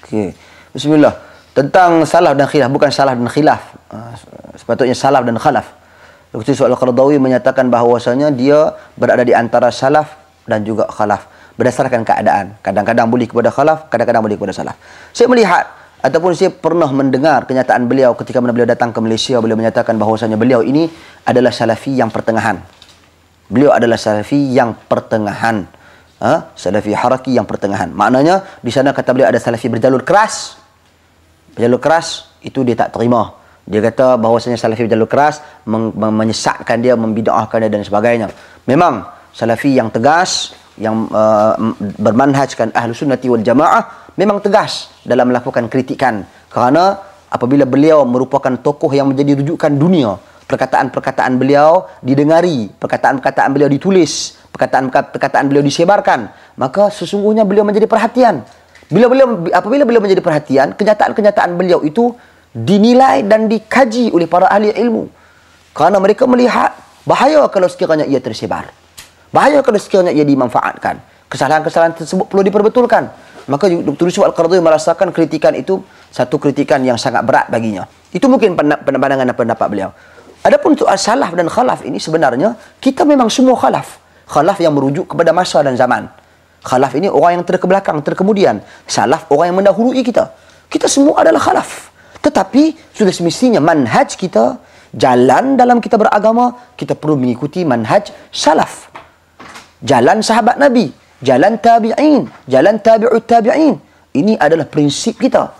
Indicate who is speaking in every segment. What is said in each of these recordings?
Speaker 1: Okey. Bismillah. Tentang salaf dan khilaf, bukan salaf dan khilaf. Sepatutnya salaf dan khalaf. Dr. Yusuf Al-Qaradawi menyatakan bahawasanya dia berada di antara salaf dan juga khalaf berdasarkan keadaan. Kadang-kadang boleh kepada khalaf, kadang-kadang boleh kepada salaf. Saya melihat ataupun saya pernah mendengar kenyataan beliau ketika mana beliau datang ke Malaysia, beliau menyatakan bahawasanya beliau ini adalah salafi yang pertengahan. Beliau adalah salafi yang pertengahan. Salafi haraki yang pertengahan. Maknanya di sana kata beliau ada salafi berjalur keras. Berjalur keras itu dia tak terima. Dia kata bahawasanya salafi berjalur keras menyesatkan dia, membid'ahkan dia dan sebagainya. Memang salafi yang tegas, yang bermanhajkan Ahlus Sunnati wal Jamaah memang tegas dalam melakukan kritikan, kerana apabila beliau merupakan tokoh yang menjadi rujukan dunia, perkataan-perkataan beliau didengari, perkataan-perkataan beliau ditulis, perkataan-perkataan beliau disebarkan, maka sesungguhnya beliau menjadi perhatian. Apabila beliau menjadi perhatian, kenyataan-kenyataan beliau itu dinilai dan dikaji oleh para ahli ilmu, kerana mereka melihat bahaya kalau sekiranya ia tersebar, bahaya kalau sekiranya ia dimanfaatkan. Kesalahan-kesalahan tersebut perlu diperbetulkan. Maka Dr. Yusuf Al-Qaradawi merasakan kritikan itu satu kritikan yang sangat berat baginya. Itu mungkin pandangan dan pendapat beliau. Adapun soal salaf dan khalaf ini, sebenarnya kita memang semua khalaf. Khalaf yang merujuk kepada masa dan zaman. Khalaf ini orang yang terkebelakang, terkemudian. Salaf orang yang mendahului kita. Kita semua adalah khalaf. Tetapi sudah semestinya manhaj kita, jalan dalam kita beragama, kita perlu mengikuti manhaj salaf. Jalan sahabat Nabi, jalan tabi'in, jalan tabi'ut tabi'in. Ini adalah prinsip kita.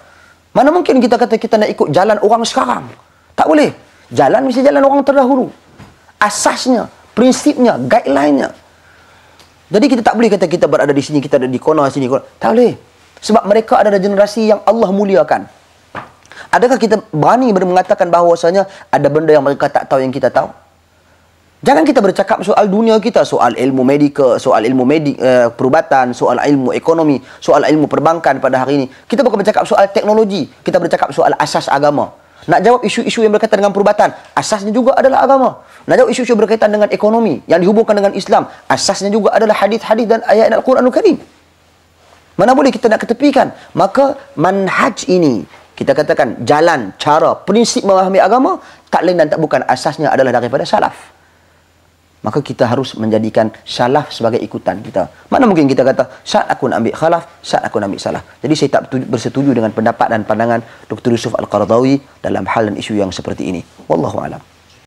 Speaker 1: Mana mungkin kita kata kita nak ikut jalan orang sekarang? Tak boleh. Jalan mesti jalan orang terdahulu. Asasnya, prinsipnya, guideline-nya. Jadi kita tak boleh kata kita berada di sini, kita ada di corner sini. Tak boleh. Sebab mereka adalah generasi yang Allah muliakan. Adakah kita berani mengatakan bahawasanya ada benda yang mereka tak tahu yang kita tahu? Jangan kita bercakap soal dunia kita, soal ilmu medika, soal ilmu perubatan, soal ilmu ekonomi, soal ilmu perbankan pada hari ini. Kita bukan bercakap soal teknologi, kita bercakap soal asas agama. Nak jawab isu-isu yang berkaitan dengan perubatan, asasnya juga adalah agama. Nak jawab isu-isu berkaitan dengan ekonomi yang dihubungkan dengan Islam, asasnya juga adalah hadis-hadis dan ayat Al-Quranul Karim. Mana boleh kita nak ketepikan? Maka manhaj ini, kita katakan jalan, cara, prinsip memahami agama, tak lain dan tak bukan asasnya adalah daripada salaf. Maka kita harus menjadikan salaf sebagai ikutan kita. Mana mungkin kita kata, saat aku nak ambil khalaf, saat aku nak ambil salaf. Jadi saya tak bersetuju dengan pendapat dan pandangan Dr. Yusuf Al-Qaradawi dalam hal dan isu yang seperti ini. Wallahu a'lam.